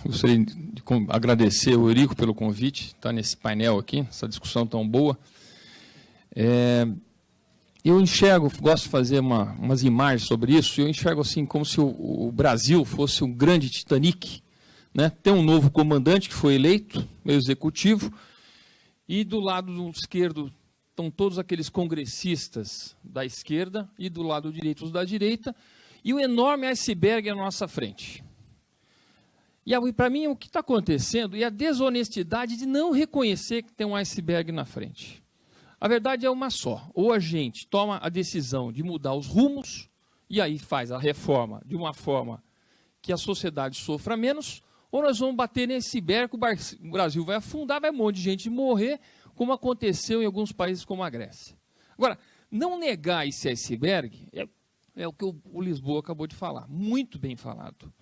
Gostaria de agradecer ao Eurico pelo convite, estar nesse painel aqui, essa discussão tão boa. Eu enxergo, gosto de fazer umas imagens sobre isso, eu enxergo assim como se o Brasil fosse um grande Titanic, né? Tem um novo comandante que foi eleito, meio executivo, e do lado esquerdo estão todos aqueles congressistas da esquerda e do lado direito os da direita, e o enorme iceberg à nossa frente. E para mim o que está acontecendo é a desonestidade de não reconhecer que tem um iceberg na frente. A verdade é uma só, ou a gente toma a decisão de mudar os rumos, e aí faz a reforma de uma forma que a sociedade sofra menos, ou nós vamos bater nesse iceberg, o Brasil vai afundar, vai um monte de gente morrer, como aconteceu em alguns países como a Grécia. Agora, não negar esse iceberg é o que o Lisboa acabou de falar, muito bem falado.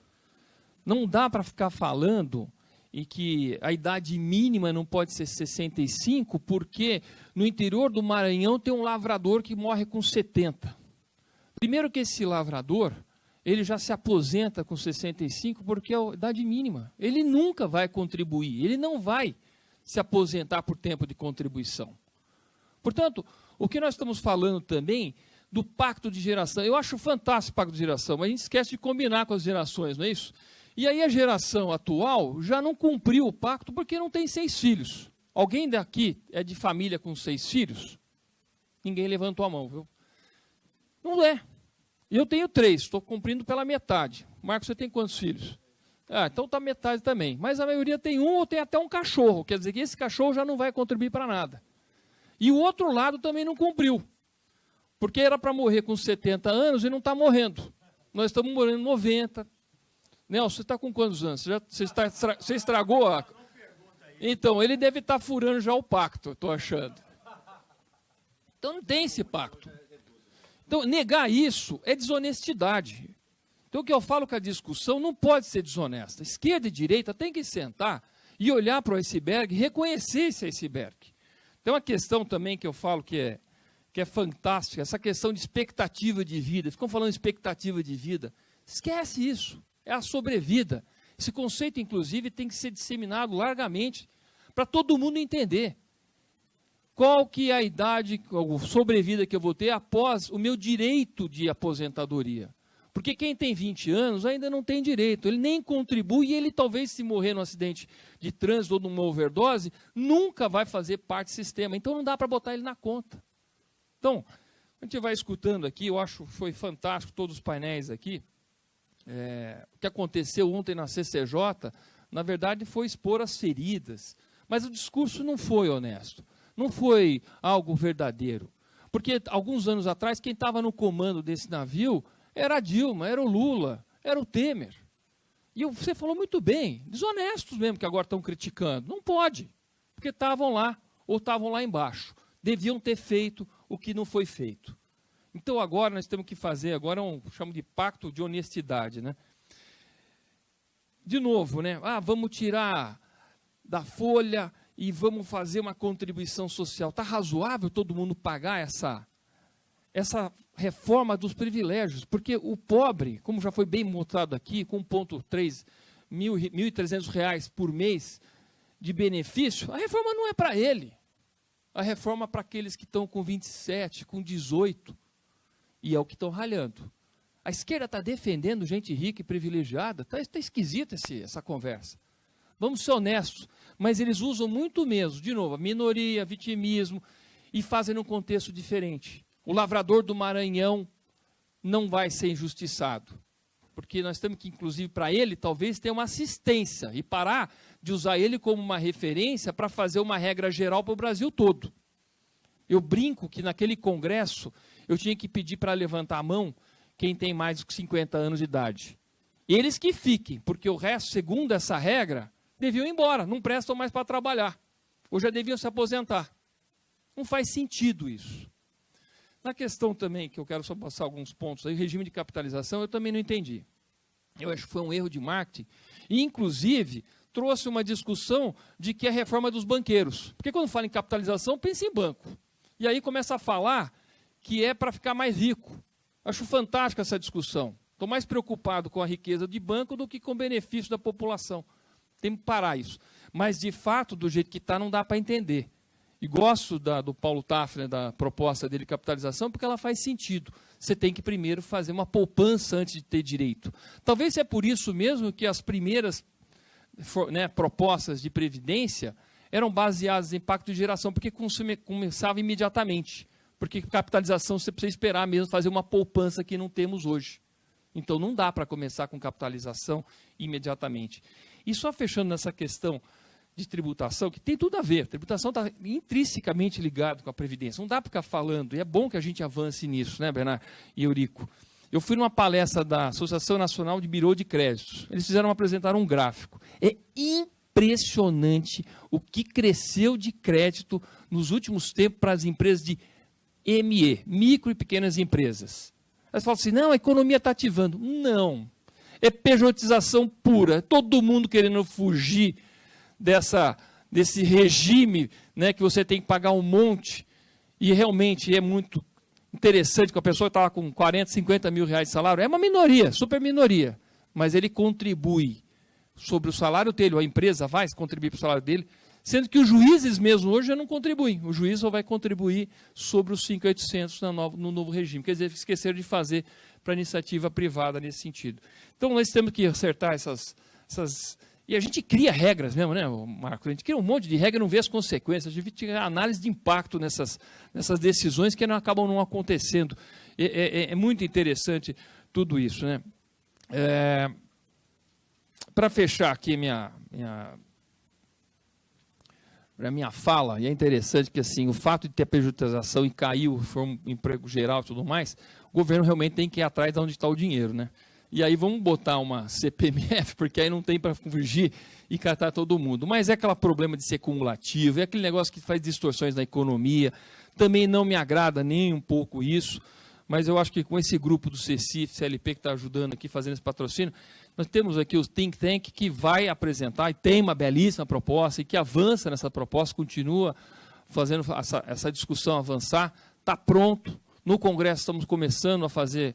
Não dá para ficar falando em que a idade mínima não pode ser 65, porque no interior do Maranhão tem um lavrador que morre com 70. Primeiro que esse lavrador, ele já se aposenta com 65 porque é a idade mínima. Ele nunca vai contribuir, ele não vai se aposentar por tempo de contribuição. Portanto, o que nós estamos falando também do pacto de geração, eu acho fantástico o pacto de geração, mas a gente esquece de combinar com as gerações, não é isso? E aí a geração atual já não cumpriu o pacto porque não tem 6 filhos. Alguém daqui é de família com 6 filhos? Ninguém levantou a mão, viu? Não é. Eu tenho 3, estou cumprindo pela metade. Marcos, você tem quantos filhos? Então está metade também. Mas a maioria tem um ou tem até um cachorro. Quer dizer que esse cachorro já não vai contribuir para nada. E o outro lado também não cumpriu. Porque era para morrer com 70 anos e não está morrendo. Nós estamos morrendo 90. Nelson, você está com quantos anos? Você estragou a... Então, ele deve estar furando já o pacto, estou achando. Então, não tem esse pacto. Então, negar isso é desonestidade. Então, o que eu falo que a discussão não pode ser desonesta. Esquerda e direita tem que sentar e olhar para o iceberg e reconhecer esse iceberg. Tem uma questão também que eu falo que é fantástica, essa questão de expectativa de vida. Ficam falando de expectativa de vida. Esquece isso. É a sobrevida. Esse conceito, inclusive, tem que ser disseminado largamente para todo mundo entender. Qual que é a idade, a sobrevida que eu vou ter após o meu direito de aposentadoria? Porque quem tem 20 anos ainda não tem direito, ele nem contribui e ele talvez se morrer num acidente de trânsito ou numa overdose, nunca vai fazer parte do sistema. Então não dá para botar ele na conta. Então, a gente vai escutando aqui, eu acho que foi fantástico todos os painéis aqui. O que aconteceu ontem na CCJ, na verdade, foi expor as feridas. Mas o discurso não foi honesto, não foi algo verdadeiro. Porque, alguns anos atrás, quem estava no comando desse navio era a Dilma, era o Lula, era o Temer. E você falou muito bem, desonestos mesmo, que agora estão criticando. Não pode, porque estavam lá, ou estavam lá embaixo. Deviam ter feito o que não foi feito. Então, agora, nós temos que fazer, agora chamo de pacto de honestidade, né? De novo, né? Vamos tirar da folha e vamos fazer uma contribuição social. Está razoável todo mundo pagar essa reforma dos privilégios? Porque o pobre, como já foi bem mostrado aqui, com 1,3 R$ 1.300 por mês de benefício, a reforma não é para ele. A reforma é para aqueles que estão com 27, com 18, e é o que estão ralhando. A esquerda está defendendo gente rica e privilegiada, está esquisita essa conversa. Vamos ser honestos, mas eles usam muito mesmo, de novo, a minoria, vitimismo, e fazem num contexto diferente. O lavrador do Maranhão não vai ser injustiçado, porque nós temos que, inclusive, para ele, talvez ter uma assistência, e parar de usar ele como uma referência para fazer uma regra geral para o Brasil todo. Eu brinco que naquele congresso, eu tinha que pedir para levantar a mão quem tem mais de 50 anos de idade. Eles que fiquem, porque o resto, segundo essa regra, deviam ir embora, não prestam mais para trabalhar. Ou já deviam se aposentar. Não faz sentido isso. Na questão também, que eu quero só passar alguns pontos aí, regime de capitalização, eu também não entendi. Eu acho que foi um erro de marketing. E, inclusive, trouxe uma discussão de que é a reforma dos banqueiros. Porque quando fala em capitalização, pensa em banco. E aí começa a falar que é para ficar mais rico. Acho fantástica essa discussão. Estou mais preocupado com a riqueza de banco do que com o benefício da população. temos que parar isso. Mas, de fato, do jeito que está, não dá para entender. E gosto do Paulo Tafner, da proposta dele de capitalização, porque ela faz sentido. Você tem que primeiro fazer uma poupança antes de ter direito. Talvez é por isso mesmo que as primeiras propostas de previdência eram baseadas em impacto de geração, porque começava imediatamente. Porque capitalização você precisa esperar mesmo fazer uma poupança que não temos hoje. Então não dá para começar com capitalização imediatamente. E só fechando nessa questão de tributação, que tem tudo a ver, a tributação está intrinsecamente ligada com a Previdência. Não dá para ficar falando, e é bom que a gente avance nisso, né, Bernardo e Eurico? Eu fui numa palestra da Associação Nacional de Birô de Créditos. Eles apresentaram um gráfico. É impressionante o que cresceu de crédito nos últimos tempos para as empresas de ME, micro e pequenas empresas. Elas falam assim, não, a economia está ativando. Não, é pejotização pura. Todo mundo querendo fugir desse regime, né, que você tem que pagar um monte. E realmente é muito interessante que a pessoa estava com 40, 50 mil reais de salário. É uma minoria, super minoria. Mas ele contribui sobre o salário dele, a empresa vai contribuir para o salário dele, sendo que os juízes mesmo hoje já não contribuem. O juiz só vai contribuir sobre os 5.800 no novo regime. Quer dizer, esqueceram de fazer para a iniciativa privada nesse sentido. Então, nós temos que acertar essas... E a gente cria regras mesmo, né, Marco? A gente cria um monte de regras e não vê as consequências. A gente tem análise de impacto nessas decisões que não acabam não acontecendo. É muito interessante tudo isso, né? Para fechar aqui minha fala, e é interessante que assim, o fato de ter pejotização e caiu, foi um emprego geral e tudo mais, o governo realmente tem que ir atrás de onde está o dinheiro, né? E aí vamos botar uma CPMF, porque aí não tem para fugir e catar todo mundo. Mas é aquele problema de ser cumulativo, é aquele negócio que faz distorções na economia. Também não me agrada nem um pouco isso, mas eu acho que com esse grupo do CECIF, CLP, que está ajudando aqui, fazendo esse patrocínio, nós temos aqui os Think Tank que vai apresentar, e tem uma belíssima proposta, e que avança nessa proposta, continua fazendo essa discussão avançar, está pronto. No Congresso estamos começando a fazer...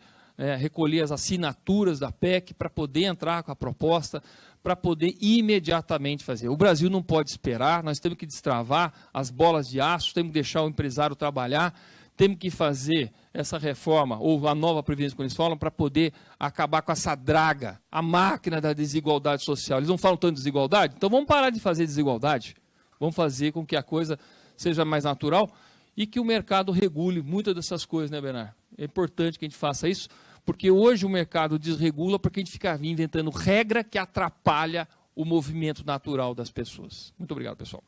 recolher as assinaturas da PEC para poder entrar com a proposta, para poder imediatamente fazer. O Brasil não pode esperar, nós temos que destravar as bolas de aço, temos que deixar o empresário trabalhar, temos que fazer essa reforma, ou a nova Previdência, como eles falam, para poder acabar com essa draga, a máquina da desigualdade social. Eles não falam tanto de desigualdade? Então vamos parar de fazer desigualdade, vamos fazer com que a coisa seja mais natural e que o mercado regule muitas dessas coisas, né, Bernardo? É importante que a gente faça isso, porque hoje o mercado desregula porque a gente fica inventando regra que atrapalha o movimento natural das pessoas. Muito obrigado, pessoal.